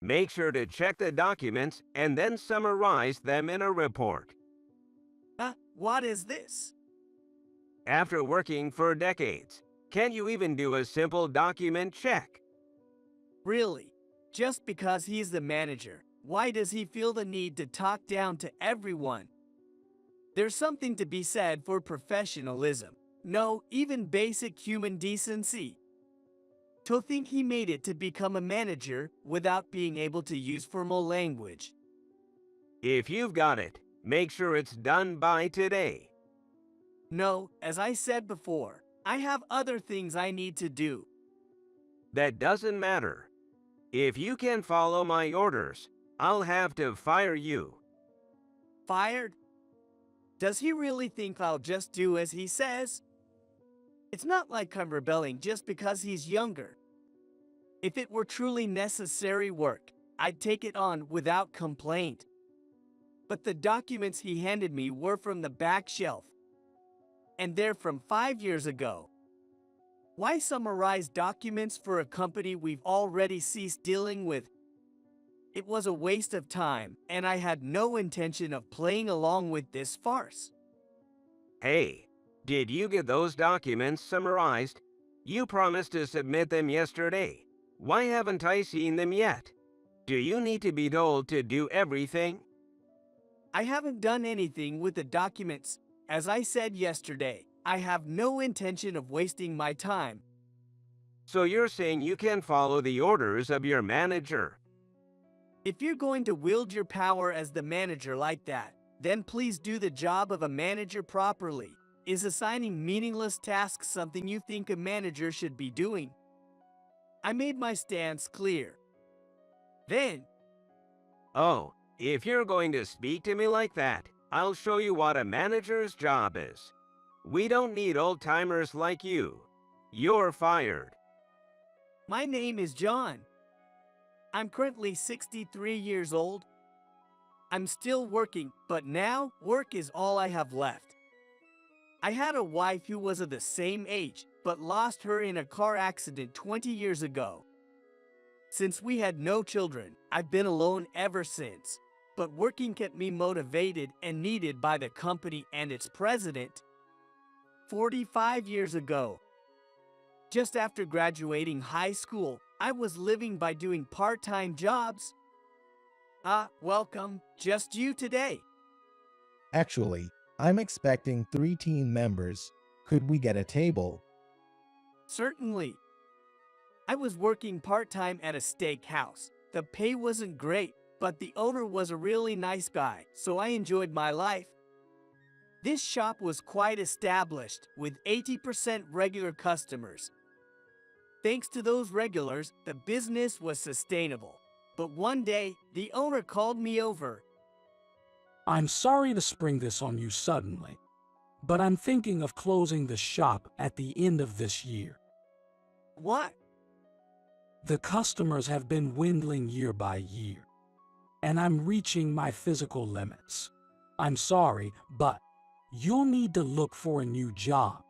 Make sure to check the documents and then summarize them in a report. What is this? After working for decades, can you even do a simple document check? Really? Just because he's the manager, why does he feel the need to talk down to everyone? There's something to be said for professionalism. No, even basic human decency. To think he made it to become a manager without being able to use formal language. If you've got it, make sure it's done by today. No, as I said before, I have other things I need to do. That doesn't matter. If you can't follow my orders, I'll have to fire you. Fired? Does he really think I'll just do as he says? It's not like I'm rebelling just because he's younger. If it were truly necessary work, I'd take it on without complaint. But the documents he handed me were from the back shelf. And they're from 5 years ago. Why summarize documents for a company we've already ceased dealing with? It was a waste of time, and I had no intention of playing along with this farce. Hey, did you get those documents summarized? You promised to submit them yesterday. Why haven't I seen them yet? Do you need to be told to do everything? I haven't done anything with the documents. As I said yesterday, I have no intention of wasting my time. So you're saying you can follow the orders of your manager? If you're going to wield your power as the manager like that, then please do the job of a manager properly. Is assigning meaningless tasks something you think a manager should be doing? I made my stance clear. Then, Oh, if you're going to speak to me like that, I'll show you what a manager's job is. We don't need old-timers like you. You're fired. my name is John. I'm currently 63 years old. I'm still working, but now work is all I have left. I had a wife who was of the same age, but lost her in a car accident 20 years ago. Since we had no children, I've been alone ever since. But working kept me motivated and needed by the company and its president. 45 years ago, just after graduating high school, I was living by doing part-time jobs. Welcome, just you today. Actually, I'm expecting 3 team members. Could we get a table? Certainly. I was working part-time at a steakhouse. The pay wasn't great, but the owner was a really nice guy, so I enjoyed my life. This shop was quite established, with 80% regular customers. Thanks to those regulars, the business was sustainable. But one day, the owner called me over. I'm sorry to spring this on you suddenly, but I'm thinking of closing the shop at the end of this year. What? The customers have been dwindling year by year, and I'm reaching my physical limits. I'm sorry, but you'll need to look for a new job.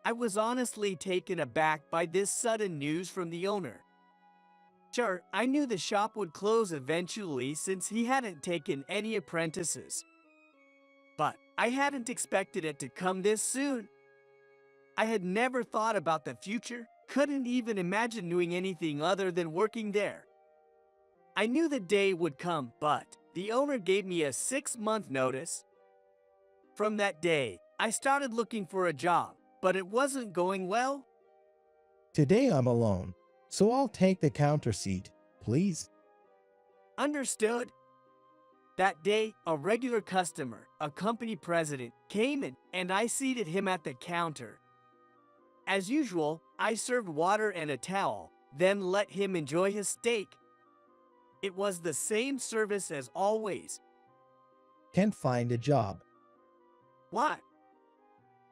I was honestly taken aback by this sudden news from the owner. Sure, I knew the shop would close eventually since he hadn't taken any apprentices. But I hadn't expected it to come this soon. I had never thought about the future, couldn't even imagine doing anything other than working there. I knew the day would come, but the owner gave me a 6-month notice. From that day, I started looking for a job, but it wasn't going well. Today I'm alone, so I'll take the counter seat, please. Understood. That day, a regular customer, a company president, came in and I seated him at the counter. As usual, I served water and a towel, then let him enjoy his steak. It was the same service as always. Can't find a job. What?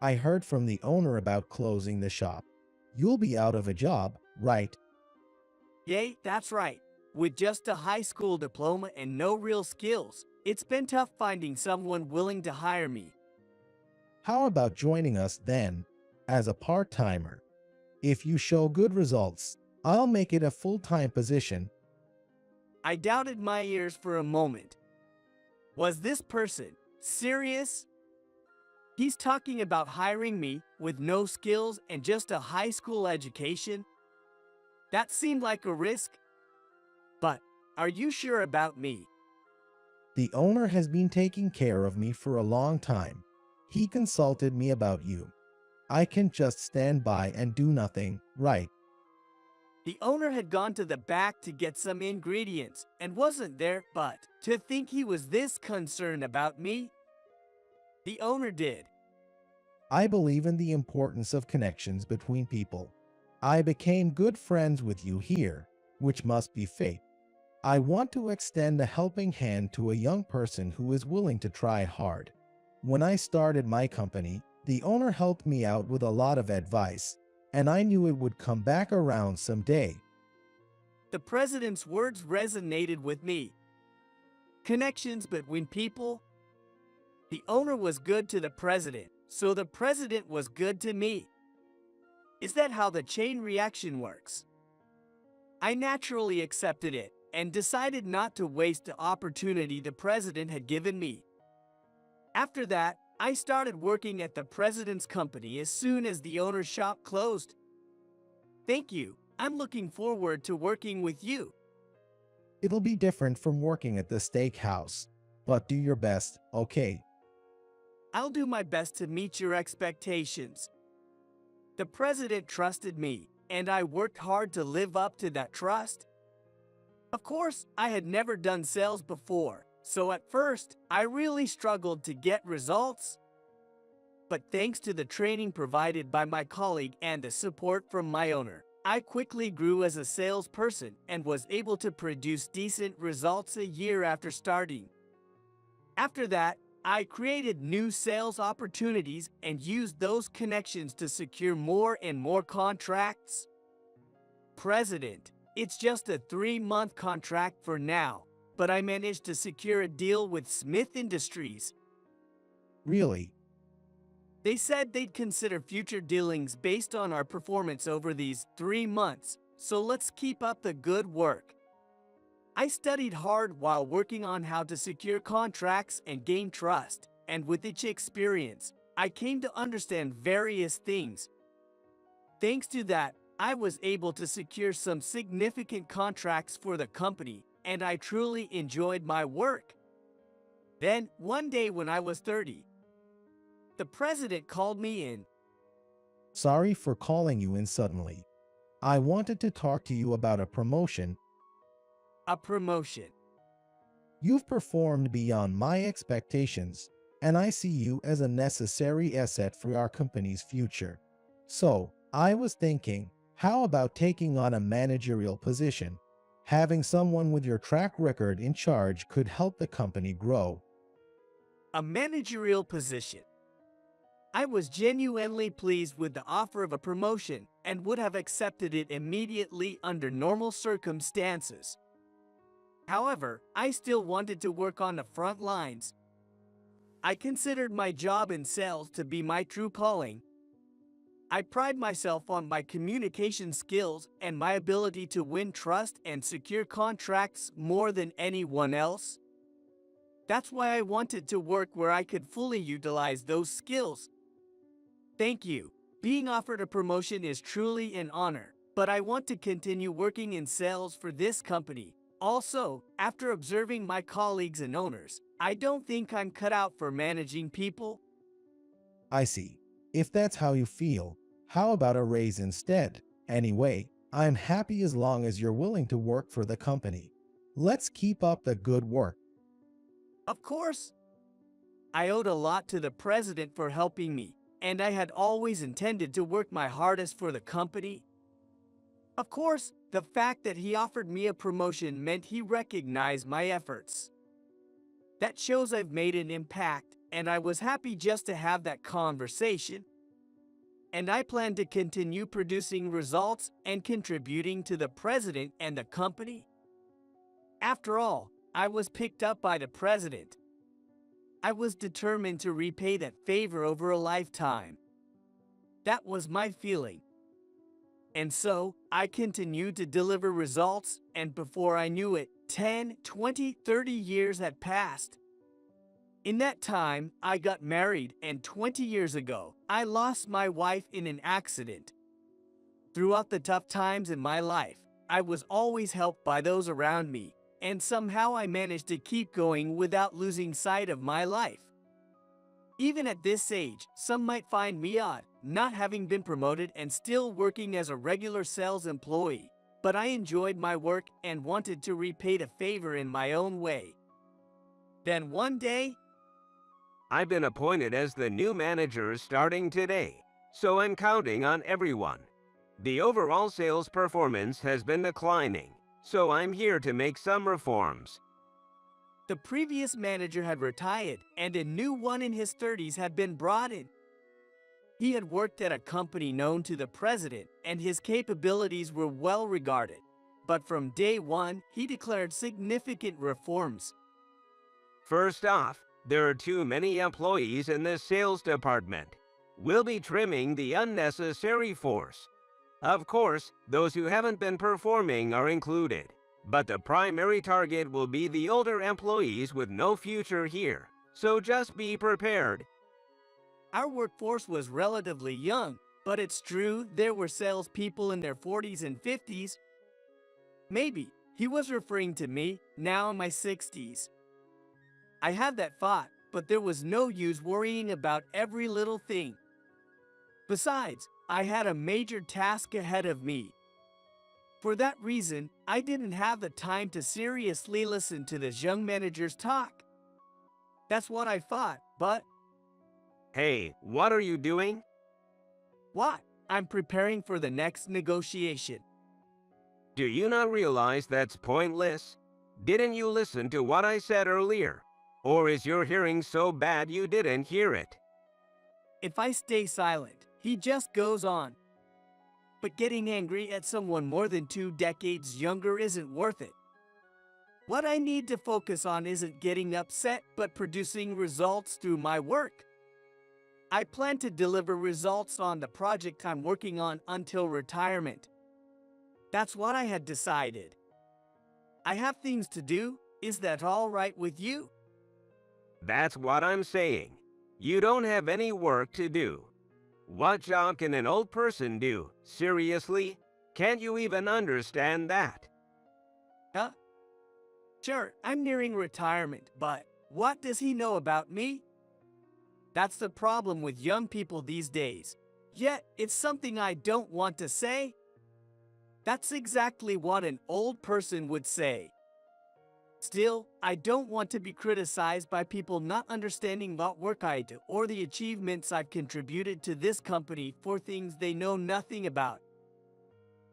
I heard from the owner about closing the shop. You'll be out of a job, right? Yay, that's right. With just a high school diploma and no real skills, it's been tough finding someone willing to hire me. How about joining us then, as a part-timer? If you show good results, I'll make it a full-time position. I doubted my ears for a moment. Was this person serious? He's talking about hiring me with no skills and just a high school education? That seemed like a risk. But are you sure about me? The owner has been taking care of me for a long time. He consulted me about you. I can just stand by and do nothing, right? The owner had gone to the back to get some ingredients and wasn't there, but to think he was this concerned about me? The owner did. I believe in the importance of connections between people. I became good friends with you here, which must be fate. I want to extend a helping hand to a young person who is willing to try hard. When I started my company, the owner helped me out with a lot of advice, and I knew it would come back around someday. The president's words resonated with me. Connections between people. The owner was good to the president, so the president was good to me. Is that how the chain reaction works? I naturally accepted it and decided not to waste the opportunity the president had given me. After that, I started working at the president's company as soon as the owner's shop closed. Thank you. I'm looking forward to working with you. It'll be different from working at the steakhouse, but do your best, okay? I'll do my best to meet your expectations. The president trusted me, and I worked hard to live up to that trust. Of course, I had never done sales before, so at first, I really struggled to get results. But thanks to the training provided by my colleague and the support from my owner, I quickly grew as a salesperson and was able to produce decent results a year after starting. After that, I created new sales opportunities and used those connections to secure more and more contracts. President, it's just a 3-month contract for now, but I managed to secure a deal with Smith Industries. Really? They said they'd consider future dealings based on our performance over these 3 months, so let's keep up the good work. I studied hard while working on how to secure contracts and gain trust, and with each experience, I came to understand various things. Thanks to that, I was able to secure some significant contracts for the company, and I truly enjoyed my work. Then, one day when I was 30, the president called me in. Sorry for calling you in suddenly. I wanted to talk to you about a promotion. A promotion. You've performed beyond my expectations, and I see you as a necessary asset for our company's future. So, I was thinking, how about taking on a managerial position? Having someone with your track record in charge could help the company grow. A managerial position. I was genuinely pleased with the offer of a promotion and would have accepted it immediately under normal circumstances. However, I still wanted to work on the front lines. I considered my job in sales to be my true calling. I pride myself on my communication skills and my ability to win trust and secure contracts more than anyone else. That's why I wanted to work where I could fully utilize those skills. Thank you. Being offered a promotion is truly an honor, but I want to continue working in sales for this company. Also, after observing my colleagues and owners, I don't think I'm cut out for managing people. I see. If that's how you feel, how about a raise instead? Anyway, I'm happy as long as you're willing to work for the company. Let's keep up the good work. Of course. I owed a lot to the president for helping me, and I had always intended to work my hardest for the company. Of course, the fact that he offered me a promotion meant he recognized my efforts. That shows I've made an impact, and I was happy just to have that conversation. And I plan to continue producing results and contributing to the president and the company. After all, I was picked up by the president. I was determined to repay that favor over a lifetime. That was my feeling. And so, I continued to deliver results, and before I knew it, 10, 20, 30 years had passed. In that time, I got married, and 20 years ago, I lost my wife in an accident. Throughout the tough times in my life, I was always helped by those around me, and somehow I managed to keep going without losing sight of my life. Even at this age, some might find me odd, not having been promoted and still working as a regular sales employee, but I enjoyed my work and wanted to repay the favor in my own way. Then one day, I've been appointed as the new manager starting today, so I'm counting on everyone. The overall sales performance has been declining, so I'm here to make some reforms. the previous manager had retired and a new one in his 30s had been brought in. He had worked at a company known to the president, and his capabilities were well regarded. But from day one, he declared significant reforms. First off, there are too many employees in the sales department. We'll be trimming the unnecessary force. Of course, those who haven't been performing are included, but the primary target will be the older employees with no future here, so just be prepared. Our workforce was relatively young, but it's true there were salespeople in their 40s and 50s. Maybe he was referring to me, now in my 60s. I had that thought, but there was no use worrying about every little thing. Besides, I had a major task ahead of me. For that reason, I didn't have the time to seriously listen to this young manager's talk. That's what I thought, but Hey, what are you doing? what? I'm preparing for the next negotiation. Do you not realize that's pointless? Didn't you listen to what I said earlier? Or is your hearing so bad you didn't hear it? If I stay silent, he just goes on. But getting angry at someone more than 2 decades younger isn't worth it. What I need to focus on isn't getting upset, but producing results through my work. I plan to deliver results on the project I'm working on until retirement. That's what I had decided. I have things to do. Is that all right with you? That's what I'm saying. You don't have any work to do. What job can an old person do? Seriously? Can't you even understand that? Huh? Sure, I'm nearing retirement, but what does he know about me? That's the problem with young people these days. Yet, it's something I don't want to say. That's exactly what an old person would say. Still, I don't want to be criticized by people not understanding what work I do or the achievements I've contributed to this company for things they know nothing about.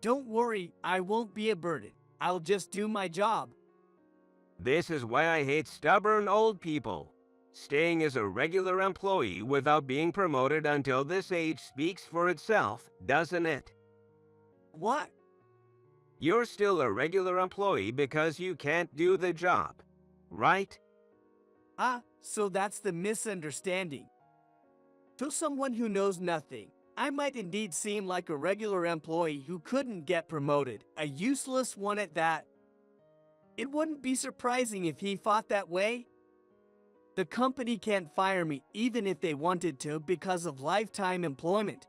Don't worry, I won't be a burden. I'll just do my job. This is why I hate stubborn old people. Staying as a regular employee without being promoted until this age speaks for itself, doesn't it? What? You're still a regular employee because you can't do the job, right? So that's the misunderstanding. To someone who knows nothing, I might indeed seem like a regular employee who couldn't get promoted, a useless one at that. It wouldn't be surprising if he thought that way. The company can't fire me even if they wanted to because of lifetime employment.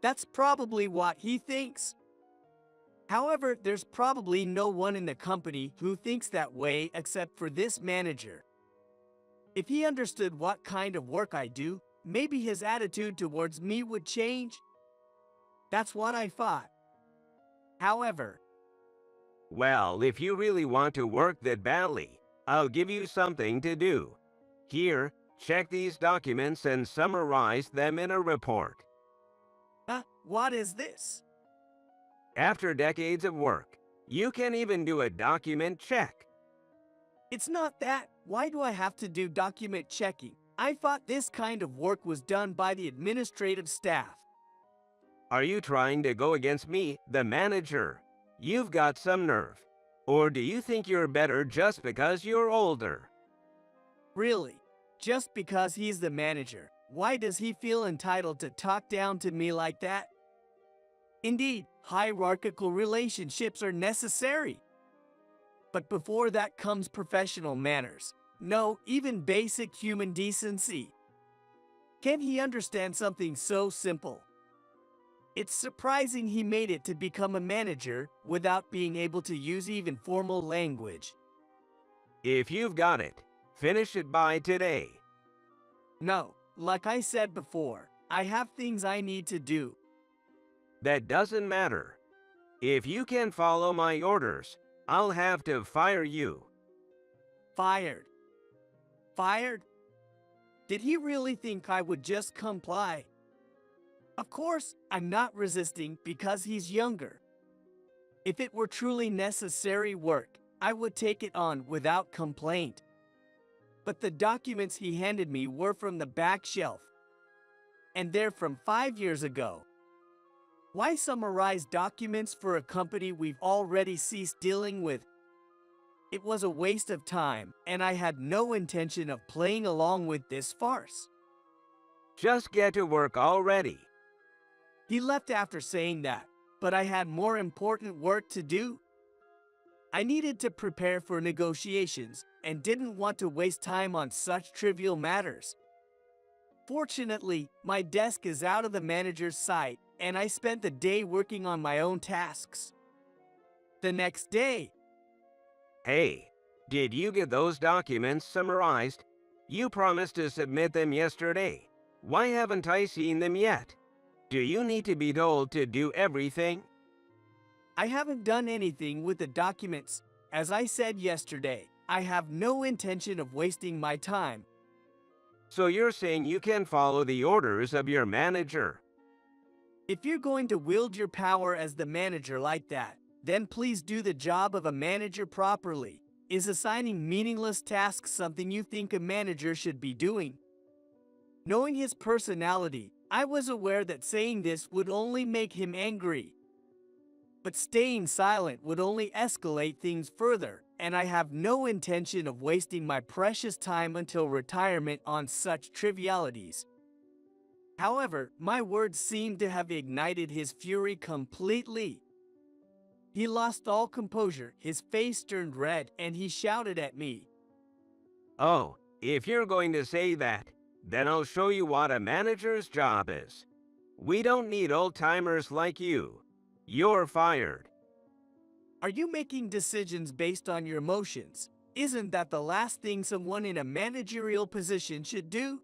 That's probably what he thinks. However, there's probably no one in the company who thinks that way except for this manager. If he understood what kind of work I do, maybe his attitude towards me would change. That's what I thought. However, Well, if you really want to work that badly, I'll give you something to do. Here, check these documents and summarize them in a report. what is this? After decades of work, you can even do a document check. It's not that. Why do I have to do document checking? I thought this kind of work was done by the administrative staff. Are you trying to go against me, the manager? You've got some nerve. Or do you think you're better just because you're older? Really? Just because he's the manager, why does he feel entitled to talk down to me like that? Indeed, hierarchical relationships are necessary. But before that comes professional manners. No, even basic human decency. Can't he understand something so simple? It's surprising he made it to become a manager without being able to use even formal language. If you've got it, finish it by today. No, like I said before, I have things I need to do. That doesn't matter. If you can't follow my orders, I'll have to fire you. Fired. Fired? Did he really think I would just comply? Of course, I'm not resisting because he's younger. If it were truly necessary work, I would take it on without complaint. But the documents he handed me were from the back shelf. And they're from 5 years ago. Why summarize documents for a company we've already ceased dealing with? It was a waste of time, and I had no intention of playing along with this farce. Just get to work already. He left after saying that, but I had more important work to do. I needed to prepare for negotiations and didn't want to waste time on such trivial matters. Fortunately, my desk is out of the manager's sight, and I spent the day working on my own tasks. The next day, Hey, did you get those documents summarized? You promised to submit them yesterday. Why haven't I seen them yet? Do you need to be told to do everything? I haven't done anything with the documents. As I said yesterday, I have no intention of wasting my time. So you're saying you can follow the orders of your manager? If you're going to wield your power as the manager like that, then please do the job of a manager properly. Is assigning meaningless tasks something you think a manager should be doing? Knowing his personality, I was aware that saying this would only make him angry. But staying silent would only escalate things further, and I have no intention of wasting my precious time until retirement on such trivialities. However, my words seemed to have ignited his fury completely. He lost all composure, his face turned red, and he shouted at me. Oh, if you're going to say that, then I'll show you what a manager's job is. We don't need old-timers like you. You're fired. Are you making decisions based on your emotions? Isn't that the last thing someone in a managerial position should do?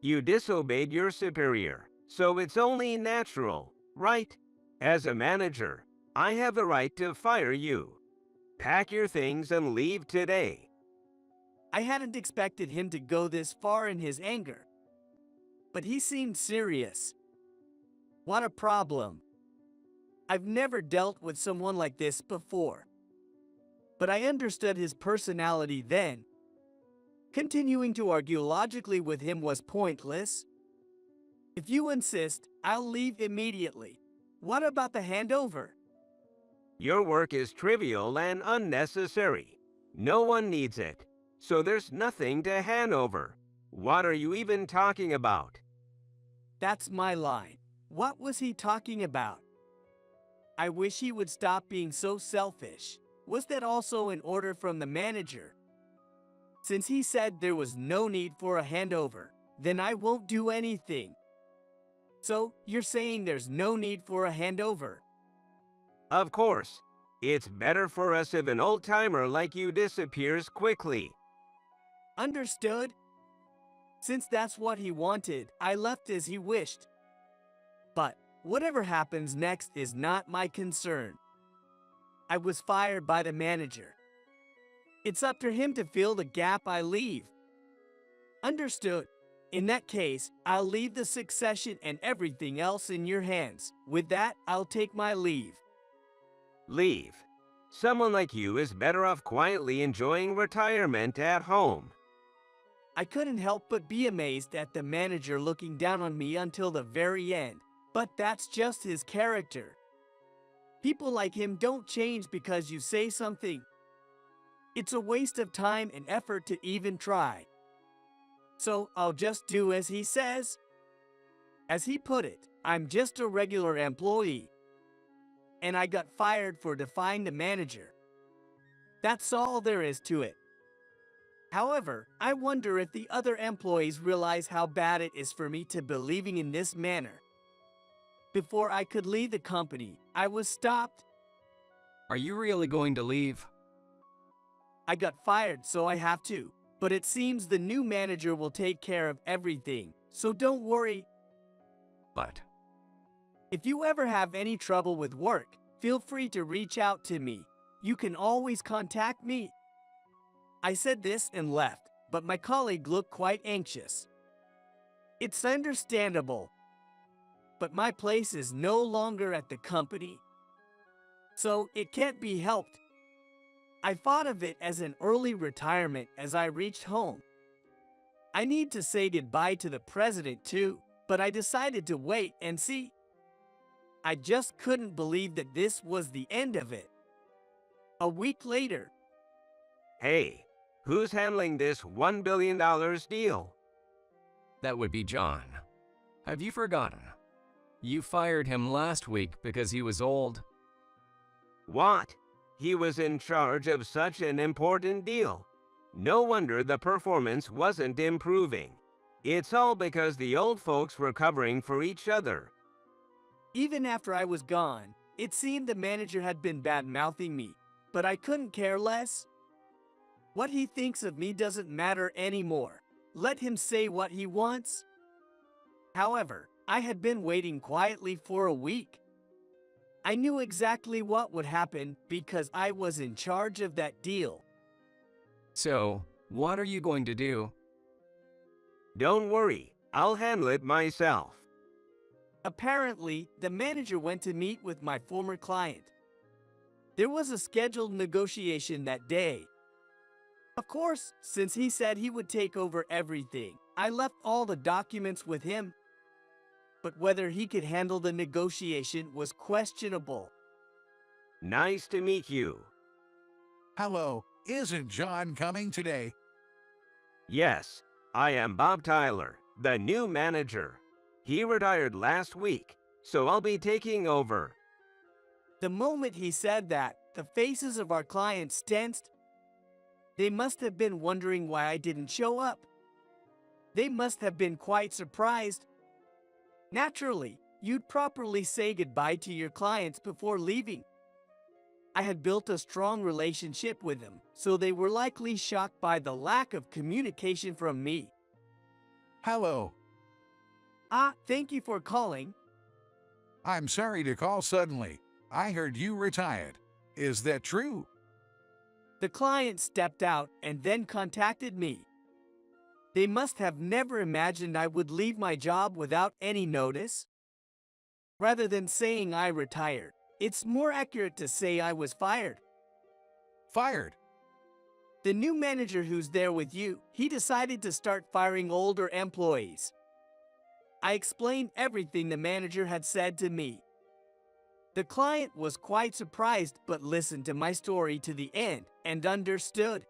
You disobeyed your superior, so it's only natural, right? As a manager, I have the right to fire you. Pack your things and leave today. I hadn't expected him to go this far in his anger. But he seemed serious. What a problem. I've never dealt with someone like this before. But I understood his personality then. Continuing to argue logically with him was pointless. If you insist, I'll leave immediately. What about the handover? Your work is trivial and unnecessary. No one needs it, so there's nothing to hand over. What are you even talking about? That's my line. What was he talking about? I wish he would stop being so selfish. Was that also an order from the manager? Since he said there was no need for a handover, then I won't do anything. So, you're saying there's no need for a handover? Of course. It's better for us if an old-timer like you disappears quickly. Understood? Since that's what he wanted, I left as he wished. But whatever happens next is not my concern. I was fired by the manager. It's up to him to fill the gap I leave. Understood. In that case, I'll leave the succession and everything else in your hands. With that, I'll take my leave. Leave. Someone like you is better off quietly enjoying retirement at home. I couldn't help but be amazed at the manager looking down on me until the very end. But that's just his character. People like him don't change because you say something. It's a waste of time and effort to even try. So I'll just do as he says. As he put it, I'm just a regular employee. And I got fired for defying the manager. That's all there is to it. However, I wonder if the other employees realize how bad it is for me to be leaving in this manner. Before I could leave the company, I was stopped. Are you really going to leave? I got fired, so I have to. But it seems the new manager will take care of everything, so don't worry. But If you ever have any trouble with work, feel free to reach out to me. You can always contact me. I said this and left, but my colleague looked quite anxious. It's understandable, but my place is no longer at the company, so it can't be helped. I thought of it as an early retirement as I reached home. I need to say goodbye to the president too, but I decided to wait and see. I just couldn't believe that this was the end of it. A week later, Hey, who's handling this $1 billion deal? that would be John. Have you forgotten? You fired him last week because he was old. What? He was in charge of such an important deal. No wonder the performance wasn't improving. It's all because the old folks were covering for each other. even after I was gone, it seemed the manager had been bad-mouthing me, but I couldn't care less. What he thinks of me doesn't matter anymore. Let him say what he wants. However, I had been waiting quietly for a week. I knew exactly what would happen because I was in charge of that deal. So, what are you going to do? Don't worry, I'll handle it myself. Apparently, the manager went to meet with my former client. There was a scheduled negotiation that day. Of course, since he said he would take over everything, I left all the documents with him. But whether he could handle the negotiation was questionable. Nice to meet you. Hello, isn't John coming today? Yes, I am Bob Tyler, the new manager. He retired last week, so I'll be taking over. The moment he said that, the faces of our clients tensed. They must have been wondering why I didn't show up. They must have been quite surprised. Naturally, you'd properly say goodbye to your clients before leaving. I had built a strong relationship with them, so they were likely shocked by the lack of communication from me. Hello, Thank you for calling. I'm sorry to call suddenly. I heard you retired. Is that true? The client stepped out and then contacted me. They must have never imagined I would leave my job without any notice. Rather than saying I retired, it's more accurate to say I was fired. Fired. The new manager who's there with you, he decided to start firing older employees. I explained everything the manager had said to me. The client was quite surprised but listened to my story to the end and understood.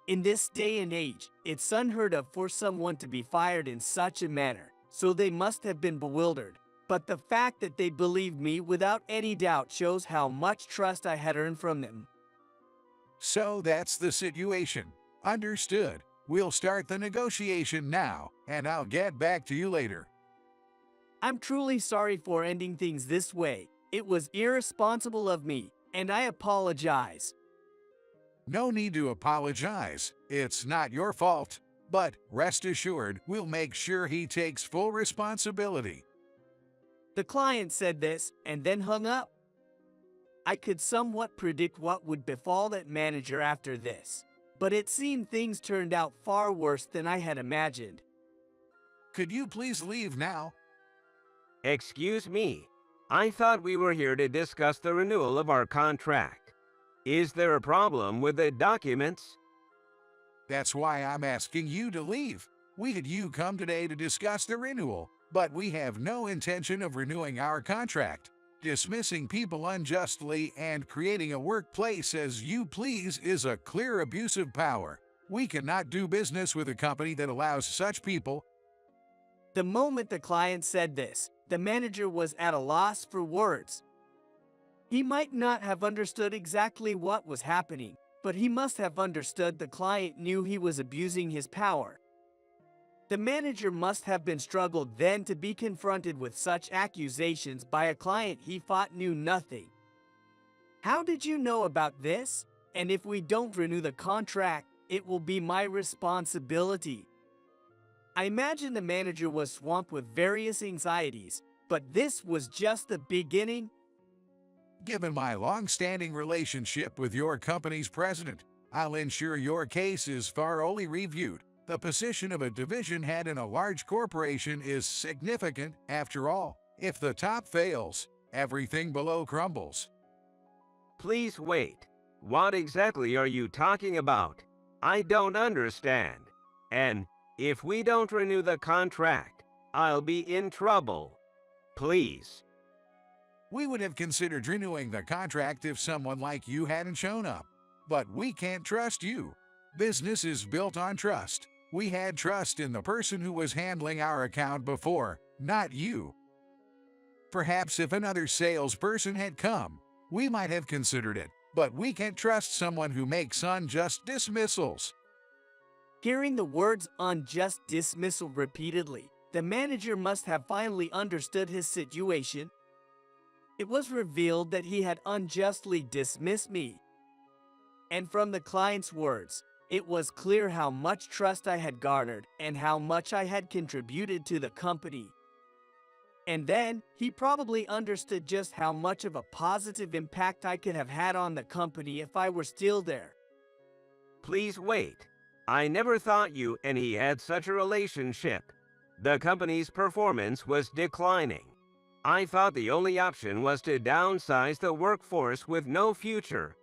In this day and age, it's unheard of for someone to be fired in such a manner, so they must have been bewildered. But the fact that they believed me without any doubt shows how much trust I had earned from them. So that's the situation. Understood. We'll start the negotiation now, and I'll get back to you later. I'm truly sorry for ending things this way. It was irresponsible of me, and I apologize. No need to apologize. It's not your fault. But rest assured, we'll make sure he takes full responsibility. The client said this and then hung up. I could somewhat predict what would befall that manager after this, but it seemed things turned out far worse than I had imagined. Could you please leave now? Excuse me, I thought we were here to discuss the renewal of our contract. Is there a problem with the documents? That's why I'm asking you to leave. We had you come today to discuss the renewal, but we have no intention of renewing our contract. Dismissing people unjustly and creating a workplace as you please is a clear abuse of power. We cannot do business with a company that allows such people. The moment the client said this, the manager was at a loss for words. He might not have understood exactly what was happening, but he must have understood the client knew he was abusing his power. The manager must have been struggled then to be confronted with such accusations by a client he thought knew nothing. How did you know about this? And if we don't renew the contract, it will be my responsibility. I imagine the manager was swamped with various anxieties, but this was just the beginning. Given my long-standing relationship with your company's president, I'll ensure your case is thoroughly reviewed. The position of a division head in a large corporation is significant. After all, if the top fails, everything below crumbles. Please wait. What exactly are you talking about? I don't understand. And if we don't renew the contract, I'll be in trouble. Please. We would have considered renewing the contract if someone like you hadn't shown up. But we can't trust you. Business is built on trust. We had trust in the person who was handling our account before, not you. Perhaps if another salesperson had come, we might have considered it, but we can't trust someone who makes unjust dismissals. Hearing the words unjust dismissal repeatedly, the manager must have finally understood his situation. It was revealed that he had unjustly dismissed me. And from the client's words, it was clear how much trust I had garnered and how much I had contributed to the company. And then, he probably understood just how much of a positive impact I could have had on the company if I were still there. Please wait. I never thought you and he had such a relationship. The company's performance was declining. I thought the only option was to downsize the workforce with no future.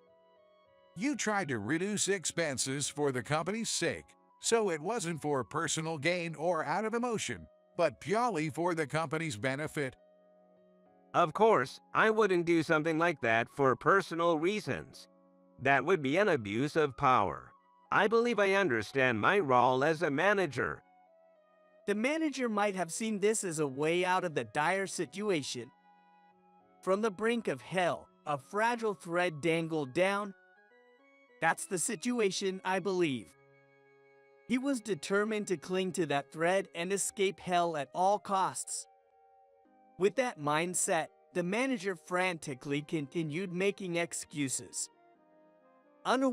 You tried to reduce expenses for the company's sake, so it wasn't for personal gain or out of emotion, but purely for the company's benefit. Of course, I wouldn't do something like that for personal reasons. That would be an abuse of power. I believe I understand my role as a manager. The manager might have seen this as a way out of the dire situation. From the brink of hell, a fragile thread dangled down. That's the situation, I believe. He was determined to cling to that thread and escape hell at all costs. With that mindset, the manager frantically continued making excuses. Unaware